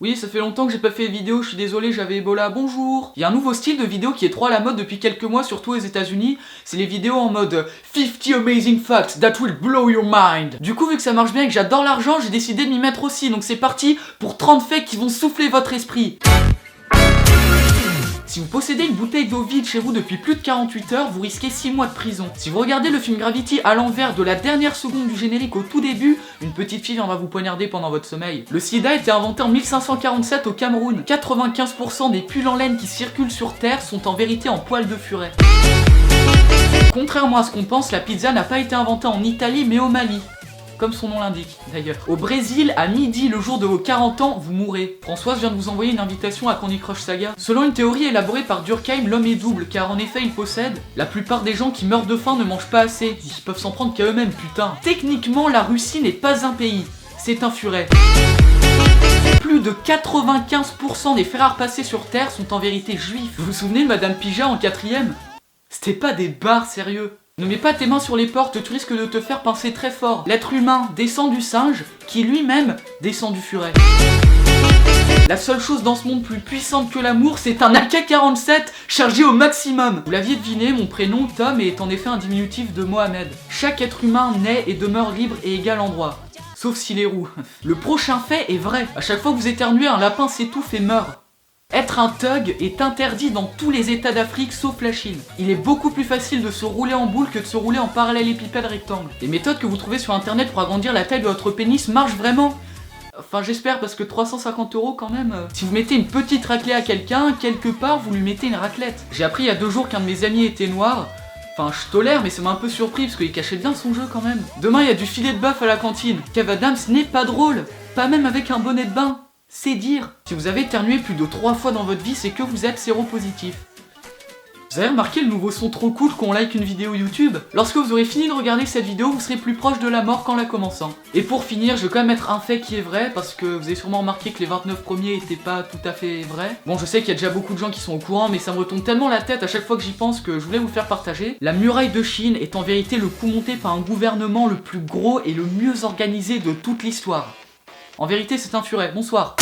Oui, ça fait longtemps que j'ai pas fait de vidéo, je suis désolé, j'avais Ebola, bonjour. Il y a un nouveau style de vidéo qui est trop à la mode depuis quelques mois, surtout aux États-Unis. C'est les vidéos en mode 50 amazing facts that will blow your mind. Du coup, vu que ça marche bien et que j'adore l'argent, j'ai décidé de m'y mettre aussi. Donc c'est parti pour 30 faits qui vont souffler votre esprit. Si vous possédez une bouteille d'eau vide chez vous depuis plus de 48 heures, vous risquez 6 mois de prison. Si vous regardez le film Gravity à l'envers de la dernière seconde du générique au tout début, une petite fille viendra vous poignarder pendant votre sommeil. Le sida a été inventé en 1547 au Cameroun. 95% des pulls en laine qui circulent sur Terre sont en vérité en poils de furet. Contrairement à ce qu'on pense, la pizza n'a pas été inventée en Italie mais au Mali. Comme son nom l'indique, d'ailleurs. Au Brésil, à midi, le jour de vos 40 ans, vous mourrez. Françoise vient de vous envoyer une invitation à Candy Crush Saga. Selon une théorie élaborée par Durkheim, l'homme est double, car en effet, il possède. La plupart des gens qui meurent de faim ne mangent pas assez. Ils peuvent s'en prendre qu'à eux-mêmes, putain. Techniquement, la Russie n'est pas un pays. C'est un furet. Plus de 95% des fers à repasser sur Terre sont en vérité juifs. Vous vous souvenez de Madame Pija en 4ème? C'était pas des barres, sérieux. Ne mets pas tes mains sur les portes, tu risques de te faire pincer très fort. L'être humain descend du singe, qui lui-même descend du furet. La seule chose dans ce monde plus puissante que l'amour, c'est un AK-47 chargé au maximum. Vous l'aviez deviné, mon prénom, Tom, est en effet un diminutif de Mohamed. Chaque être humain naît et demeure libre et égal en droit. Sauf s'il est roux. Le prochain fait est vrai. À chaque fois que vous éternuez, un lapin s'étouffe et meurt. Être un thug est interdit dans tous les états d'Afrique sauf la Chine. Il est beaucoup plus facile de se rouler en boule que de se rouler en parallélépipède rectangle. Les méthodes que vous trouvez sur internet pour agrandir la taille de votre pénis marchent vraiment. Enfin j'espère parce que 350 € quand même. Si vous mettez une petite raclée à quelqu'un, quelque part vous lui mettez une raclette. J'ai appris il y a 2 jours qu'un de mes amis était noir. Enfin je tolère mais ça m'a un peu surpris parce qu'il cachait bien son jeu quand même. Demain il y a du filet de bœuf à la cantine. Kev Adams n'est pas drôle. Pas même avec un bonnet de bain. C'est dire. Si vous avez éternué plus de 3 fois dans votre vie, c'est que vous êtes séropositif. Vous avez remarqué le nouveau son trop cool qu'on like une vidéo YouTube? Lorsque vous aurez fini de regarder cette vidéo, vous serez plus proche de la mort qu'en la commençant. Et pour finir, je vais quand même mettre un fait qui est vrai, parce que vous avez sûrement remarqué que les 29 premiers étaient pas tout à fait vrais. Bon, je sais qu'il y a déjà beaucoup de gens qui sont au courant, mais ça me retombe tellement la tête à chaque fois que j'y pense que je voulais vous le faire partager. La muraille de Chine est en vérité le coup monté par un gouvernement le plus gros et le mieux organisé de toute l'histoire. En vérité, c'est un furet. Bonsoir.